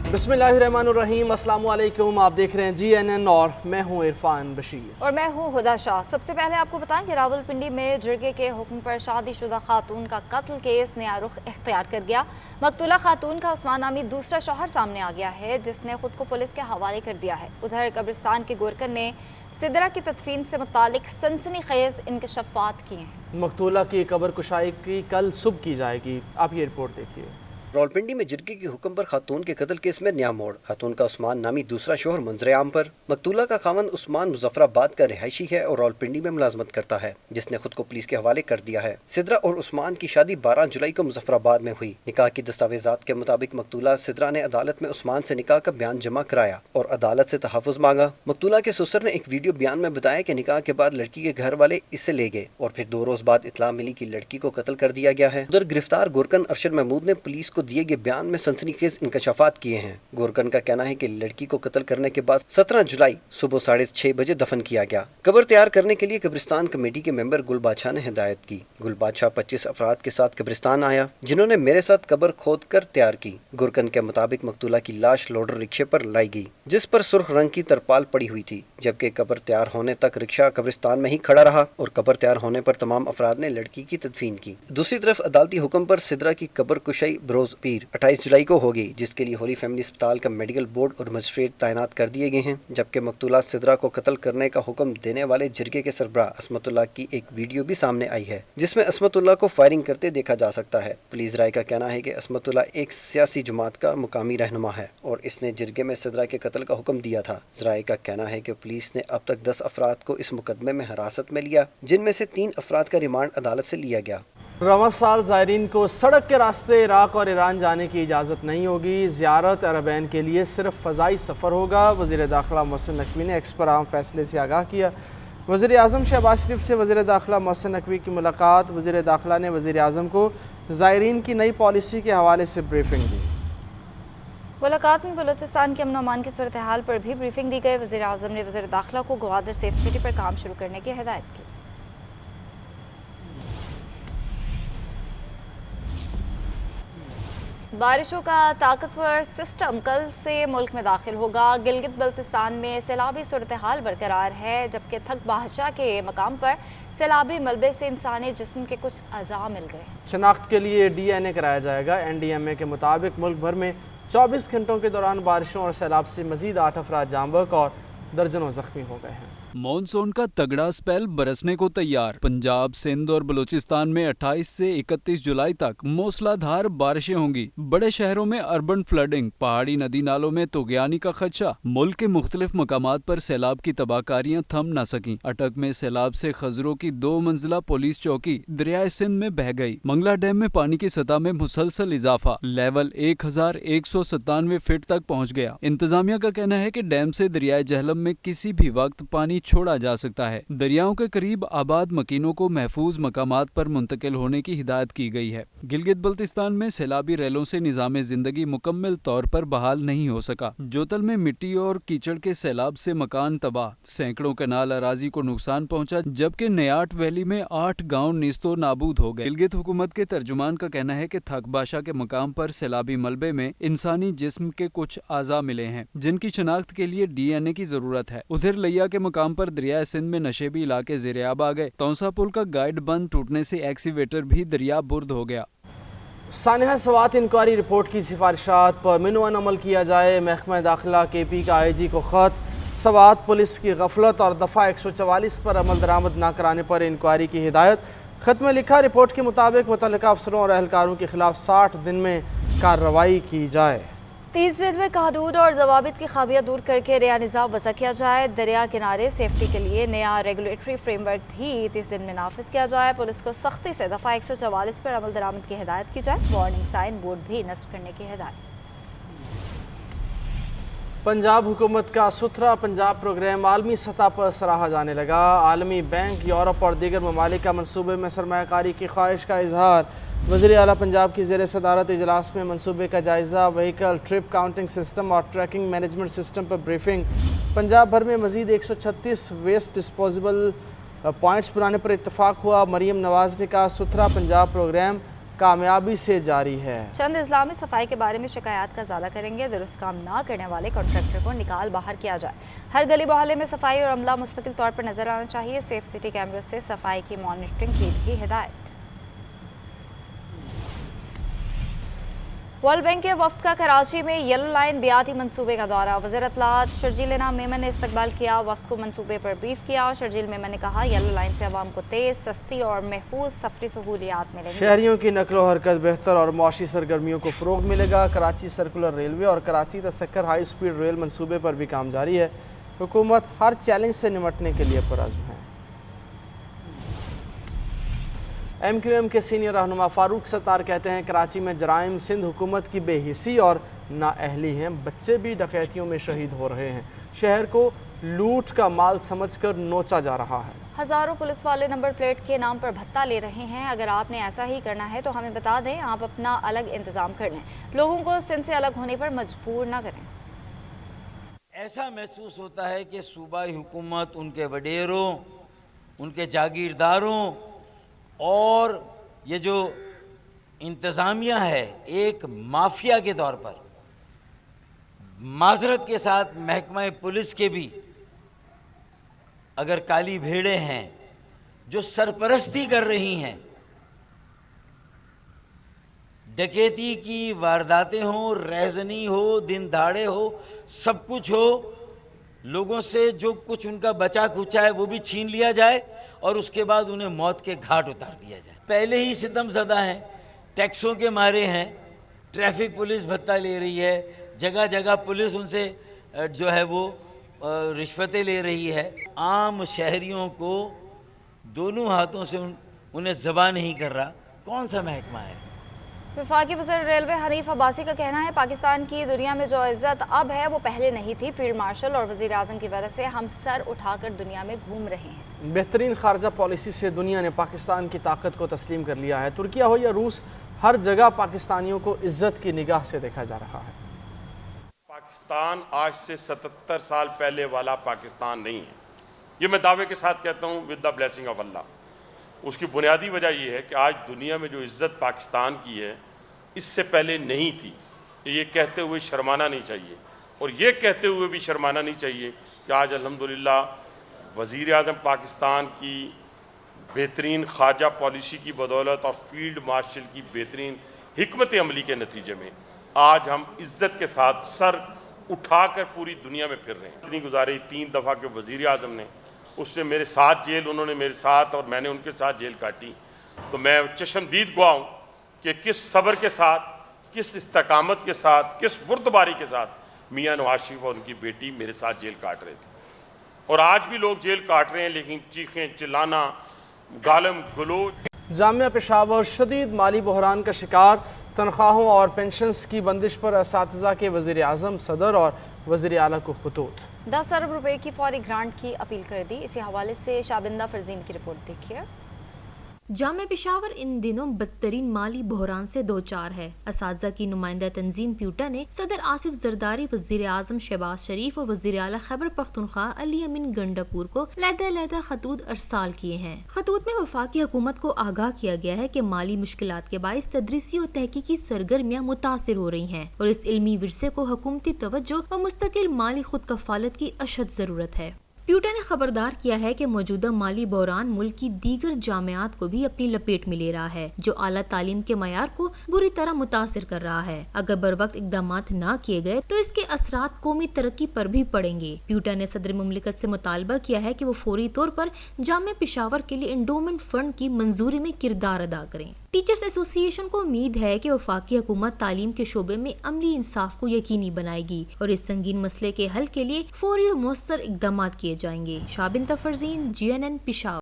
बिस्मिल्लाहिर्रहमानिर्रहीम, अस्सलाम वालेकुम। आप देख रहे हैं GNN और मैं हूं इरफान बशीर और मैं हूं हुदा शाह। सबसे पहले आपको बताएं कि रावलपिंडी में जिरगे के हुक्म पर शादीशुदा खातून का कत्ल केस नया रुख इख्तियार कर गया। मकतूला खातून का उस्मान नामी दूसरा शौहर सामने आ गया है, जिसने खुद को पुलिस के हवाले कर दिया है। उधर कब्रिस्तान के गोरकन ने सिदरा की तदफीन से मुतालिक सनसनीखेज इंकशाफात किए हैं। मकतूला की कब्र कुशाई की कल सुबह की जाएगी। आप ये रिपोर्ट देखिए। रावलपिंडी में जिरगे के हुक्म पर खातून के कत्ल केस में नया मोड़। खातून का उस्मान नामी दूसरा शोहर मंजर-ए-आम पर। मकतूला का खावंद उस्मान मुजफ्फराबाद का रिहायशी है और रावलपिंडी में मुलाजमत करता है, जिसने खुद को पुलिस के हवाले कर दिया है। सिदरा और उस्मान की शादी 12 जुलाई को मुजफ्फराबाद में हुई। निकाह की दस्तावेजात के मुताबिक मकतूला सिदरा ने अदालत में उस्मान से निकाह का बयान जमा कराया और अदालत से तहफ़्फ़ुज़ मांगा। मकतूला के ससुर ने एक वीडियो बयान में बताया कि निकाह के बाद लड़की के घर वाले इसे ले गए और फिर 2 रोज बाद इत्तला मिली कि लड़की को कत्ल कर दिया गया है। उधर गिरफ्तार गोरकन अरशद महमूद ने पुलिस को दिए गए बयान में सनसनीखेज इंकशाफात किए हैं। गोरकन का कहना है कि लड़की को कत्ल करने के बाद 17 जुलाई सुबह 6:30 बजे दफन किया गया। कब्र तैयार करने के लिए कब्रिस्तान कमेटी के मेंबर गुल बादशाह ने हिदायत की। गुल बादशाह 25 अफराद के साथ कब्रिस्तान आया, जिन्होंने मेरे साथ कब्र खोद कर तैयार की। गोरकन के मुताबिक मकतूला की लाश लोडर रिक्शे पर लाई गई, जिस पर सुर्ख रंग की तरपाल पड़ी हुई थी, जबकि कब्र तैयार होने तक रिक्शा कब्रिस्तान में ही खड़ा रहा और कब्र तैयार होने पर तमाम अफराद ने लड़की की तदफीन की। दूसरी तरफ अदालती हुक्म पर सिदरा की कब्र कुशाई बरोज पीर 28 जुलाई को होगी, जिसके लिए होली फैमिली अस्पताल का मेडिकल बोर्ड और मजिस्ट्रेट तैनात कर दिए गए हैं। जबकि मकतूला सिदरा को कत्ल करने का हुक्म देने वाले जिरगे के सरबराह असमतुल्लाह की एक वीडियो भी सामने आई है, जिसमें असमतुल्लाह को फायरिंग करते देखा जा सकता है। पुलिस राय का कहना है कि असमतुल्लाह एक सियासी जमात का मुकामी रहनुमा है और इसने जिरगे में सिदरा के कत्ल का हुक्म दिया था। जराये का कहना है कि पुलिस ने अब तक 10 अफराद को इस मुकदमे में हिरासत में लिया, जिनमें से 3 अफराद का रिमांड अदालत से लिया गया। रवां साल ज़ायरीन को सड़क के रास्ते इराक और ईरान जाने की इजाज़त नहीं होगी। ज़ियारत अरबैन के लिए सिर्फ फ़ज़ाई सफ़र होगा। वज़ीर दाखिला मोहसिन नकवी ने एक्स पर आम फैसले से आगाह किया। वज़ीर आज़म शहबाज शरीफ से वज़ीर दाखिला मोहसिन नकवी की मुलाकात। वज़ीर दाखिला ने वज़ीर आज़म को ज़ायरीन की नई पॉलिसी के हवाले से ब्रीफिंग दी। मुलाकात में बलूचिस्तान के अमन अमान की सूरत हाल पर भी ब्रीफिंग दी गई। वज़ीर आज़म ने वज़ीर दाखिला को ग्वादर सेफ सिटी पर काम शुरू करने की हिदायत की। बारिशों का ताकतवर सिस्टम कल से मुल्क में दाखिल होगा। गिलगित बल्तिस्तान में सैलाबी सूरत हाल बरकरार है, जबकि थक बादशाह के मकाम पर सैलाबी मलबे से इंसानी जिस्म के कुछ अज़ा मिल गए। शनाख्त के लिए DNA कराया जाएगा। NDMA के मुताबिक मुल्क भर में 24 घंटों के दौरान बारिशों और सैलाब से मजीद 8 अफराद जाँ बहक और दर्जनों जख्मी हो गए हैं। मॉनसून का तगड़ा स्पेल बरसने को तैयार। पंजाब, सिंध और बलूचिस्तान में 28 से 31 जुलाई तक मूसलाधार बारिशें होंगी। बड़े शहरों में अर्बन फ्लडिंग, पहाड़ी नदी नालों में तुगयानी का खदशा। मुल्क के मुख्तलिफ मकामात पर सैलाब की तबाहकारियां थम न सकी। अटक में सैलाब से खजरों की 2 मंजिला पुलिस चौकी दरियाए सिंध में बह गई। मंगला डैम में पानी की सतह में मुसलसल इजाफा, लेवल 1197 फीट तक पहुँच गया। इंतजामिया का कहना है कि डैम से दरियाए जहलम में किसी भी वक्त पानी छोड़ा जा सकता है। दरियाओं के करीब आबाद मकीनों को महफूज मकामात पर मुंतकिल होने की हिदायत की गई है। गिलगित बल्तिस्तान में सैलाबी रेलों से निज़ाम जिंदगी मुकम्मल तौर पर बहाल नहीं हो सका। जोतल में मिट्टी और कीचड़ के सैलाब से मकान तबाह, सैकड़ों कनाल अराजी को नुकसान पहुंचा, जबकि नयाट वैली में 8 गाँव निस्तो नाबूद हो गए। गिलगित हुकूमत के तर्जुमान का कहना है कि थक बादशाह के मकाम पर सैलाबी मलबे में इंसानी जिस्म के कुछ आज़ा मिले हैं, जिनकी शनाख्त के लिए DNA की जरूरत है। उधर लिया के मकाम पर दरिया सिंध में नशेबी इलाके ज़ेरे-आब आ गए। तौसा पुल का गाइड बंद टूटने से एक्सीवेटर भी दरिया बुर्द हो गया। सानिहा सवात इंक्वायरी रिपोर्ट की सिफारिशात पर मिनवन अमल किया जाए। महकमा दाखिला KP का IG को खत। सवात पुलिस की गफलत और दफ़ा 144 पर अमल दरामद न कराने पर इंक्वायरी की हिदायत। खत में लिखा, रिपोर्ट के मुताबिक मुतल्लिका अफसरों और एहलकारों के खिलाफ 60 दिन में कार्रवाई की जाए। 30 दिन में कानून और जवाबित की खामियां दूर करके नया निज़ाम वज़ा किया जाए। दरिया किनारे सेफ्टी के लिए नया रेगुलेटरी फ्रेमवर्क भी 30 दिन में नाफिज किया जाए। पुलिस को सख्ती से दफ़ा 144 पर अमल दरामद की हिदायत की जाए। वार्निंग साइन बोर्ड भी नस्ब करने की हिदायत। पंजाब हुकूमत का सुथरा पंजाब प्रोग्राम आलमी सतह पर सराहा जाने लगा। आलमी बैंक, यूरोप और दीगर ममालिक का मनसूबे में सरमायाकारी की ख्वाहिश का इजहार। वज़ीर आला पंजाब की ज़ेर सदारत इजलास में मनसूबे का जायज़ा, व्हीकल ट्रिप काउंटिंग सिस्टम और ट्रैकिंग मैनेजमेंट सिस्टम पर ब्रीफिंग। पंजाब भर में मज़ीद 136 वेस्ट डिस्पोजेबल पॉइंट्स बनाने पर इत्तफाक हुआ। मरीम नवाज़ ने कहा, सुथरा पंजाब प्रोग्राम कामयाबी से जारी है। चंद अजला में सफाई के बारे में शिकायत का इजाला करेंगे। दुरुस्त काम ना करने वाले कॉन्ट्रैक्टर को निकाल बाहर किया जाए। हर गली मोहल्ले में सफाई और अमला मुस्तकिल तौर पर नजर आना चाहिए। सेफ सिटी कैमरे से सफाई की मॉनिटरिंग की भी हिदायत। वर्ल्ड बैंक के वफ्द का कराची में येलो लाइन BRT मंसूबे का दौरा। वज़ीर इत्तलात शर्जील इनाम मेमन ने इस्तकबाल किया। वफ्द को मंसूबे पर ब्रीफ किया। शर्जील मेमन ने कहा येलो लाइन से अवाम को तेज़, सस्ती और महफूज सफरी सहूलियात मिलेंगी। शहरियों की नकलो हरकत बेहतर और मुआशी सरगर्मियों को फ़रोग मिलेगा। कराची सर्कुलर रेलवे और कराची तसक्कर हाई स्पीड रेल मंसूबे पर भी काम जारी है। हुकूमत हर चैलेंज से निमटने के लिए पुरअज़्म है। MQM के सीनियर रहनुमा फारूक सत्तार कहते हैं कराची में जराइम सिंध हुकूमत की बेहिसी और नाअहली हैं। बच्चे भी डकैतियों में शहीद हो रहे हैं। शहर को लूट का माल समझकर नोचा जा रहा है। हज़ारों पुलिस वाले नंबर प्लेट के नाम पर भत्ता ले रहे हैं। अगर आपने ऐसा ही करना है तो हमें बता दें, आप अपना अलग इंतज़ाम कर लें। लोगों को सिंध से अलग होने पर मजबूर ना करें। ऐसा महसूस होता है कि सूबाई हुकूमत, उनके वडेरों, उनके जागीरदारों और ये जो इंतज़ामिया है एक माफिया के तौर पर, माजरत के साथ महकमा पुलिस के भी अगर काली भेड़े हैं जो सरपरस्ती कर रही हैं, डकैती की वारदातें हो, रेज़नी हो, दिन दहाड़े हो, सब कुछ हो, लोगों से जो कुछ उनका बचा खुचा है वो भी छीन लिया जाए और उसके बाद उन्हें मौत के घाट उतार दिया जाए। पहले ही सितम ज़दा हैं, टैक्सों के मारे हैं, ट्रैफिक पुलिस भत्ता ले रही है, जगह जगह पुलिस उनसे जो है वो रिश्वतें ले रही है। आम शहरियों को दोनों हाथों से उन्हें ज़बा नहीं कर रहा। कौन सा महकमा है? वफाकी वज़ीर रेलवे हनीफ अब्बासी का कहना है पाकिस्तान की दुनिया में जो इज्जत अब है वो पहले नहीं थी। फील्ड मार्शल और वज़ीर आज़म की वजह से हम सर उठाकर दुनिया में घूम रहे हैं। बेहतरीन खारजा पॉलिसी से दुनिया ने पाकिस्तान की ताकत को तस्लीम कर लिया है। तुर्किया हो या रूस, हर जगह पाकिस्तानियों को इज्जत की निगाह से देखा जा रहा है। पाकिस्तान आज से 77 साल पहले वाला पाकिस्तान नहीं है। ये मैं दावे के साथ कहता हूँ विद द ब्लेसिंग ऑफ अल्लाह। उसकी बुनियादी वजह यह है कि आज दुनिया में जो इज्जत पाकिस्तान की है इससे पहले नहीं थी। ये कहते हुए शर्माना नहीं चाहिए, और ये कहते हुए भी शर्माना नहीं चाहिए कि आज अल्हम्दुलिल्लाह वज़ीर आज़म पाकिस्तान की बेहतरीन खारजा पॉलिसी की बदौलत और फील्ड मार्शल की बेहतरीन हिकमत अमली के नतीजे में आज हम इज्जत के साथ सर उठाकर पूरी दुनिया में फिर रहे हैं। इतनी गुजारी 3 दफ़ा के वज़ीर आज़म ने, उसने मेरे साथ जेल, उन्होंने मेरे साथ और मैंने उनके साथ जेल काटी। तो मैं चशमदीद गवाह हूँ कि किस सब्र के साथ, किस इस्तकामत के साथ, किस बुर्दबारी के साथ मियाँ नवाज शरीफ और उनकी बेटी मेरे साथ जेल काट रहे थे। और आज भी लोग जेल काट रहे हैं, लेकिन चीखें चिल्लाना, गालम गलोच। जामिया पेशावर शदीद माली बहरान का शिकार। तनख्वाहों और पेंशन्स की बंदिश पर असातिज़ा के वज़ीर आज़म, सदर और वज़ीर आला को खतूत। 10 अरब रुपए की फौरी ग्रांट की अपील कर दी। इसी हवाले से शाबिंदा फरजीन की रिपोर्ट देखिए। जामे पेशावर इन दिनों बदतरीन माली बहरान से दो चार है। असातिज़ा की नुमाइंदा तंजीम प्यूटा ने सदर आसिफ जरदारी, वज़ीर आज़म शहबाज शरीफ और वज़ीर आला खैबर पख्तूनख्वा अली अमीन गंडापुर को लहदा खतूत अरसाल किए हैं। खतूत में वफाकी हुकूमत को आगाह किया गया है कि माली मुश्किलात के बाइस तदरीसी और तहकीकी सरगर्मियाँ मुतासिर हो रही हैं और इस इल्मी विरसे को हुकूमती तवज्जो और मुस्तकिल माली खुद कफालत की अशद जरूरत है। प्यूटा ने खबरदार किया है कि मौजूदा माली बहरान मुल्क की दीगर जामियात को भी अपनी लपेट में ले रहा है, जो आला तालीम के मयार को बुरी तरह मुतासिर कर रहा है। अगर बरवक्त इकदामात न किए गए तो इसके असरात कौमी तरक्की पर भी पड़ेंगे। प्यूटा ने सदर मुमलिकत से मुतालबा किया है कि वो फौरी तौर पर जामिया पेशावर के लिए एंडोमेंट फंड की मंजूरी में किरदार अदा करें। टीचर्स एसोसिएशन को उम्मीद है कि वफाकी हुकूमत तालीम के शोबे में अमली इंसाफ को यकीनी बनाएगी और इस संगीन मसले के हल के लिए फौरी और मौसर इकदामात किए जाएंगे। शाबिंदा फरजीन, GNN पेशावर।